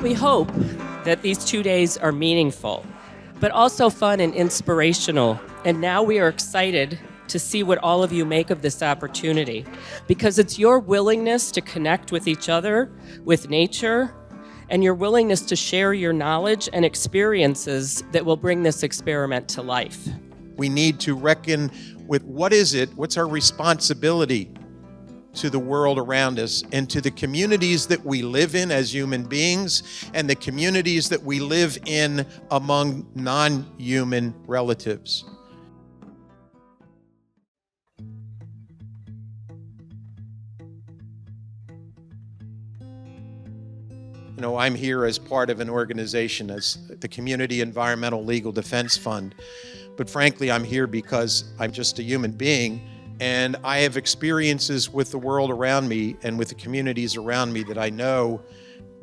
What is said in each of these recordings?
we hope that these 2 days are meaningful, but also fun and inspirational. And now we are excited to see what all of you make of this opportunity, because it's your willingness to connect with each other, with nature, and your willingness to share your knowledge and experiences that will bring this experiment to life. We need to reckon with what's our responsibility to the world around us and to the communities that we live in as human beings and the communities that we live in among non-human relatives. You know, I'm here as part of an organization, as the Community Environmental Legal Defense Fund. But frankly, I'm here because I'm just a human being, and I have experiences with the world around me and with the communities around me that I know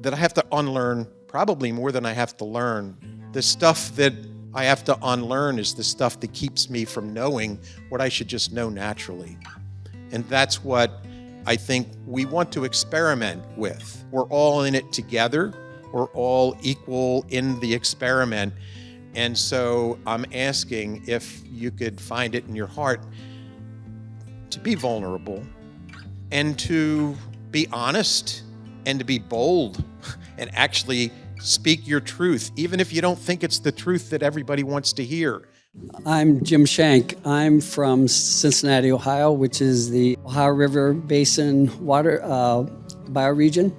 that I have to unlearn, probably more than I have to learn. The stuff that I have to unlearn is the stuff that keeps me from knowing what I should just know naturally. And that's what I think we want to experiment with. We're all in it together. We're all equal in the experiment. And so I'm asking if you could find it in your heart to be vulnerable and to be honest and to be bold and actually speak your truth, even if you don't think it's the truth that everybody wants to hear. I'm Jim Shank. I'm from Cincinnati, Ohio, which is the Ohio River Basin water bioregion.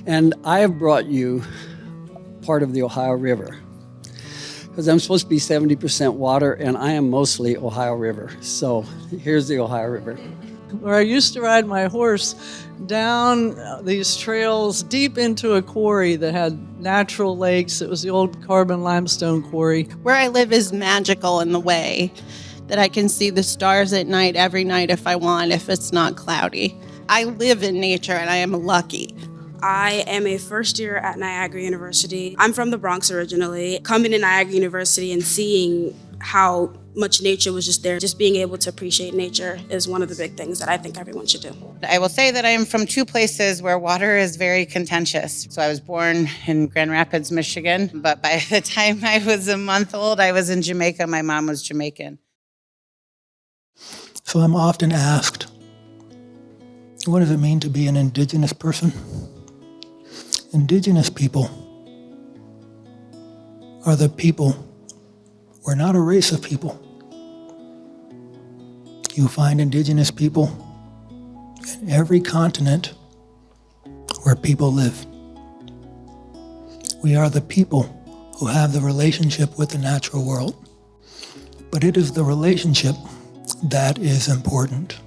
And I have brought you part of the Ohio River because I'm supposed to be 70% water and I am mostly Ohio River. So here's the Ohio River. Where I used to ride my horse down these trails deep into a quarry that had natural lakes. It was the old carbon limestone quarry. Where I live is magical in the way that I can see the stars at night every night if I want, if it's not cloudy. I live in nature and I am lucky. I am a first year at Niagara University. I'm from the Bronx originally. Coming to Niagara University and seeing how much nature was just there, just being able to appreciate nature is one of the big things that I think everyone should do. I will say that I am from two places where water is very contentious. So I was born in Grand Rapids, Michigan, but by the time I was a month old, I was in Jamaica. My mom was Jamaican. So I'm often asked, what does it mean to be an indigenous person? Indigenous people are the people. We're not a race of people. You find indigenous people in every continent where people live. We are the people who have the relationship with the natural world. But it is the relationship that is important.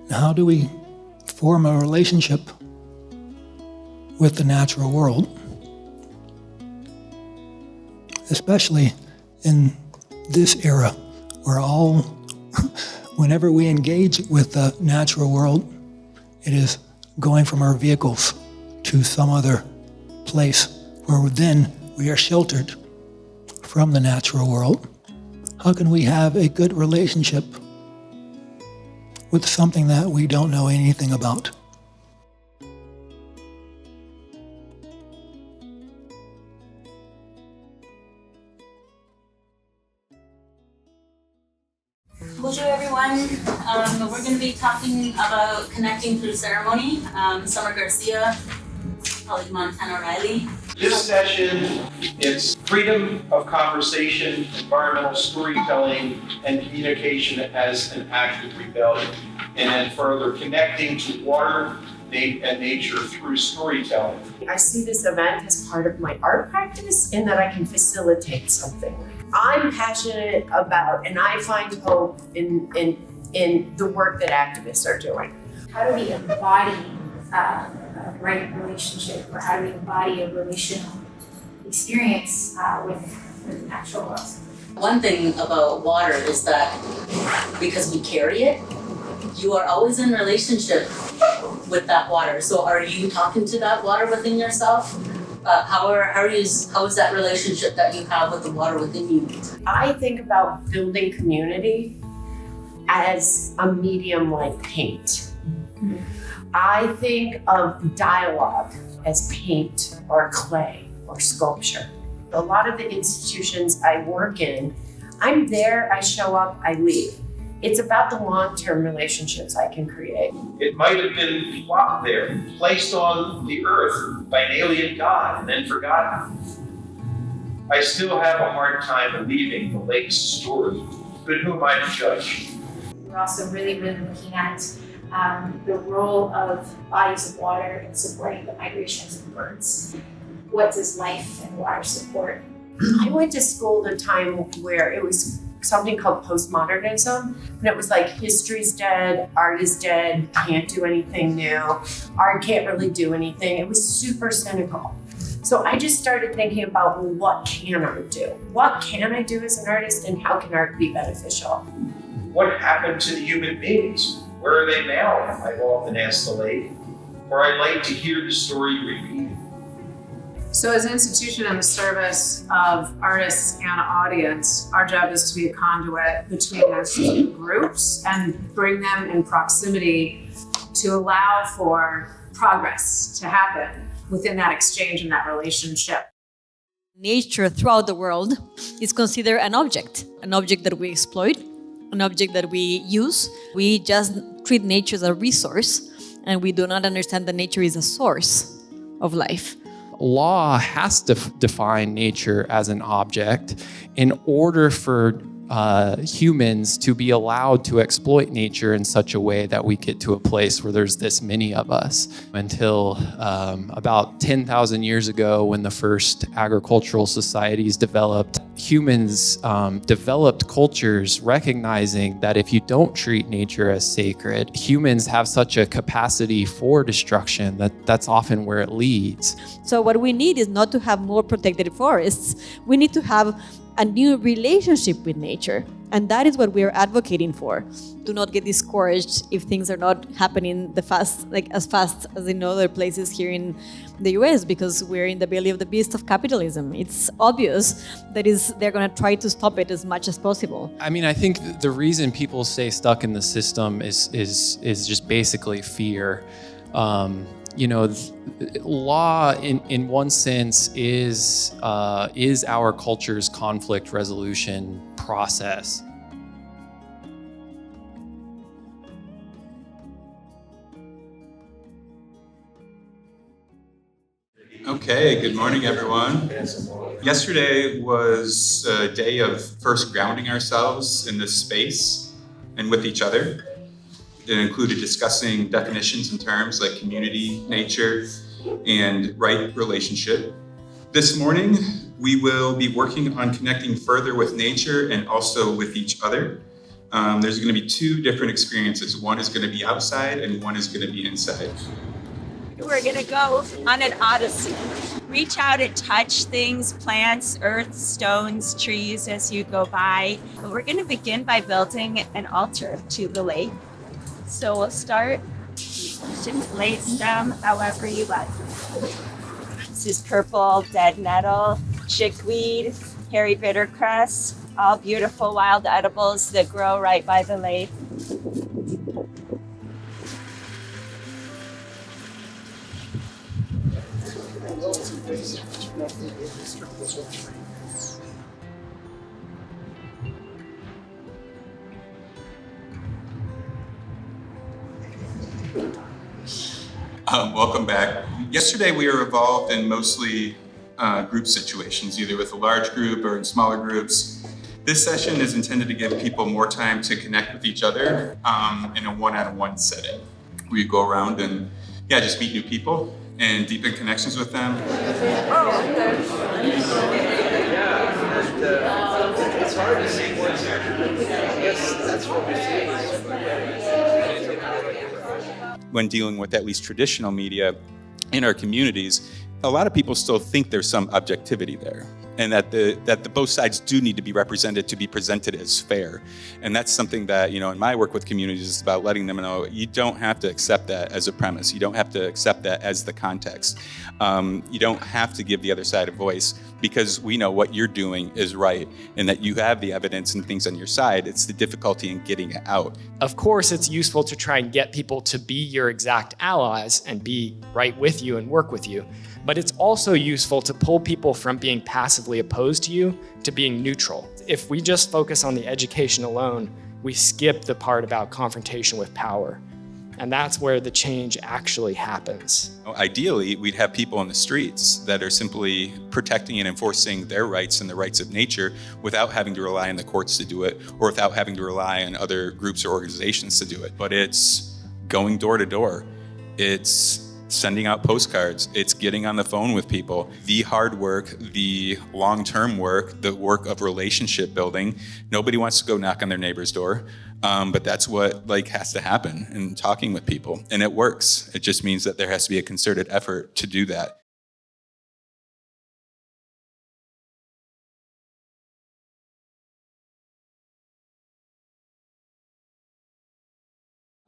How do we form a relationship with the natural world? Especially in this era, where whenever we engage with the natural world, it is going from our vehicles to some other place where then we are sheltered from the natural world. How can we have a good relationship with something that we don't know anything about? Bonjour everyone. We're going to be talking about connecting through ceremony. Summer Garcia, colleague Montana Riley. This session, it's freedom of conversation, environmental storytelling, and communication as an act of rebellion. And then further, connecting to water and nature through storytelling. I see this event as part of my art practice in that I can facilitate something. I'm passionate about, and I find hope in the work that activists are doing. How do we embody a right relationship, or how do we embody a relational experience with the natural world? One thing about water is that because we carry it, you are always in relationship with that water. So are you talking to that water within yourself? How is that relationship that you have with the water within you? I think about building community as a medium like paint. I think of dialogue as paint or clay or sculpture. A lot of the institutions I work in, I'm there, I show up, I leave. It's about the long-term relationships I can create. It might have been plopped there, placed on the earth by an alien god and then forgotten. I still have a hard time believing the lake's story, but who am I to judge? We're also really looking at the role of bodies of water in supporting the migrations of birds. What does life and water support? I went to school at a time where it was something called postmodernism, and it was like history's dead, art is dead, can't do anything new, art can't really do anything. It was super cynical. So I just started thinking about, well, what can I do? What can I do as an artist, and how can art be beneficial? What happened to the human beings? Where are they now? I've often asked the lady. Or I'd like to hear the story repeated. So as an institution in the service of artists and audience, our job is to be a conduit between those two groups and bring them in proximity to allow for progress to happen within that exchange and that relationship. Nature throughout the world is considered an object that we exploit, an object that we use. We just treat nature as a resource, and we do not understand that nature is a source of life. Law has to define nature as an object in order for humans to be allowed to exploit nature in such a way that we get to a place where there's this many of us. Until about 10,000 years ago, when the first agricultural societies developed, humans developed cultures recognizing that if you don't treat nature as sacred, humans have such a capacity for destruction that's often where it leads. So what we need is not to have more protected forests. We need to have a new relationship with nature. And that is what we are advocating for. Do not get discouraged if things are not happening as fast as in other places here in the US, because we're in the belly of the beast of capitalism. It's obvious that they're going to try to stop it as much as possible. I mean, I think the reason people stay stuck in the system is just basically fear. Law in one sense is our culture's conflict resolution process. Okay, good morning, everyone. Yesterday was a day of first grounding ourselves in this space and with each other. It included discussing definitions and terms like community, nature, and right relationship. This morning, we will be working on connecting further with nature and also with each other. There's going to be two different experiences. One is going to be outside and one is going to be inside. We're going to go on an odyssey. Reach out and touch things, plants, earth, stones, trees as you go by. But we're going to begin by building an altar to the lake. So we'll start pushing the lake stem however you like. This is purple dead nettle, chickweed, hairy bittercress, all beautiful wild edibles that grow right by the lake. Welcome back. Yesterday we were involved in mostly group situations, either with a large group or in smaller groups. This session is intended to give people more time to connect with each other in a one-on-one setting. We go around and just meet new people and deepen connections with them. It's hard to see what's happening. Yes, that's what we see. When dealing with at least traditional media in our communities, a lot of people still think there's some objectivity there, and that the both sides do need to be represented to be presented as fair. And that's something that, in my work with communities is about letting them know you don't have to accept that as a premise. You don't have to accept that as the context. You don't have to give the other side a voice. because we know what you're doing is right and that you have the evidence and things on your side. It's the difficulty in getting it out. Of course, it's useful to try and get people to be your exact allies and be right with you and work with you. But it's also useful to pull people from being passively opposed to you to being neutral. If we just focus on the education alone, we skip the part about confrontation with power. And that's where the change actually happens. Ideally, we'd have people on the streets that are simply protecting and enforcing their rights and the rights of nature without having to rely on the courts to do it or without having to rely on other groups or organizations to do it. But it's going door to door. It's sending out postcards. It's getting on the phone with people. The hard work, the long-term work, the work of relationship building. Nobody wants to go knock on their neighbor's door. But that's what has to happen in talking with people. And it works. It just means that there has to be a concerted effort to do that.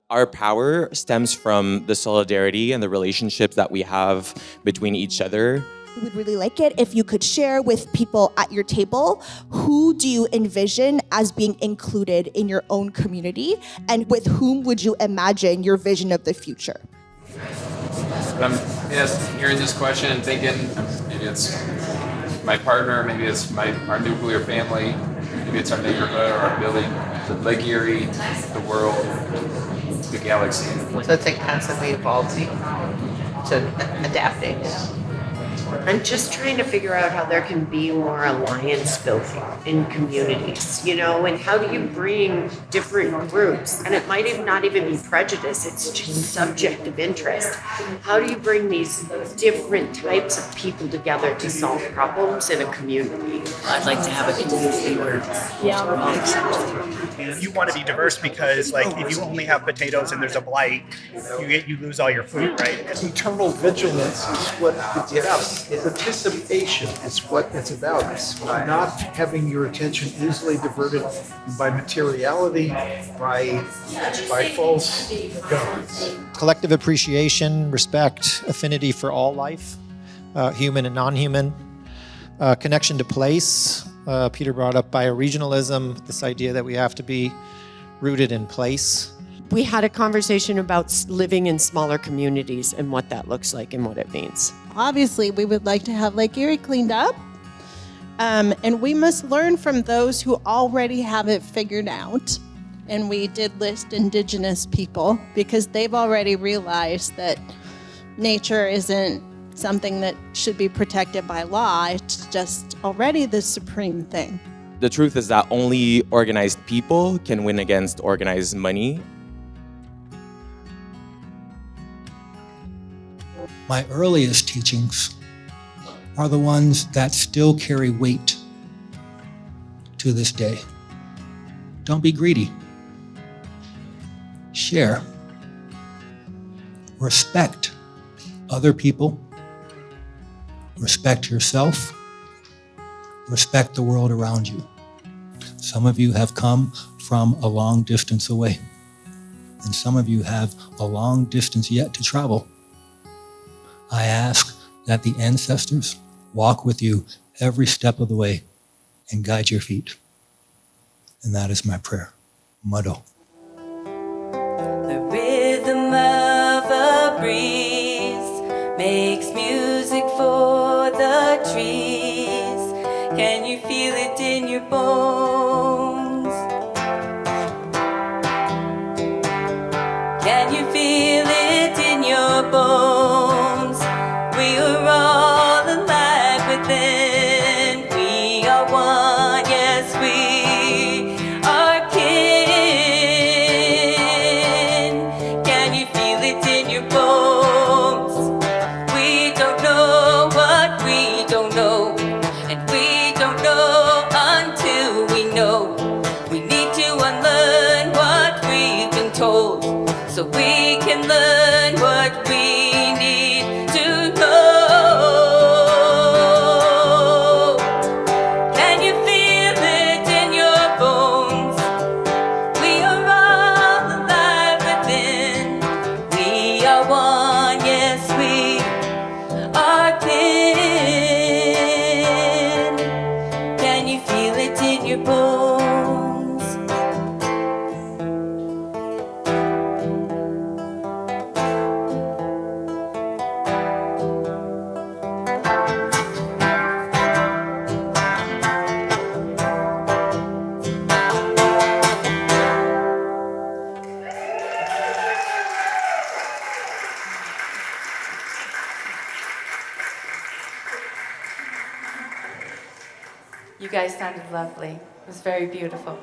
Our power stems from the solidarity and the relationships that we have between each other. We would really like it if you could share with people at your table, who do you envision as being included in your own community, and with whom would you imagine your vision of the future? I'm hearing this question and thinking, maybe it's my partner, maybe it's our nuclear family, maybe it's our neighborhood or our building, the Lake Erie, the world, the galaxy. So it's constantly evolving, so adapting. I'm just trying to figure out how there can be more alliance building in communities, and how do you bring different groups, and it might not even be prejudice, it's just subject of interest. How do you bring these different types of people together to solve problems in a community? I'd like to have a community where we're all accepted. You want to be diverse because, if you only have potatoes and there's a blight, you lose all your food, right? Eternal vigilance is what participation is what it's about. It's not having your attention easily diverted by materiality, by false gods. Collective appreciation, respect, affinity for all life, human and non-human, connection to place. Peter brought up bioregionalism, this idea that we have to be rooted in place. We had a conversation about living in smaller communities and what that looks like and what it means. Obviously, we would like to have Lake Erie cleaned up, and we must learn from those who already have it figured out. And we did list Indigenous people because they've already realized that nature isn't something that should be protected by law. It's just already the supreme thing. The truth is that only organized people can win against organized money. My earliest teachings are the ones that still carry weight to this day. Don't be greedy. Share. Respect other people. Respect yourself. Respect the world around you. Some of you have come from a long distance away, and some of you have a long distance yet to travel. I ask that the ancestors walk with you every step of the way and guide your feet. And that is my prayer. Mado. The rhythm of a breeze makes music for the trees. Can you feel it in your bones? Can you feel it in your bones? We are all alive within. We are one, yes, we are kin. Can you feel it in your bones? We don't know what we don't know, and we don't know until we know. We need to unlearn what we've been told, so we can learn what we need to know. Can you feel it in your bones? We are all alive within. We are one, yes, we are kin. guys sounded lovely. It was very beautiful.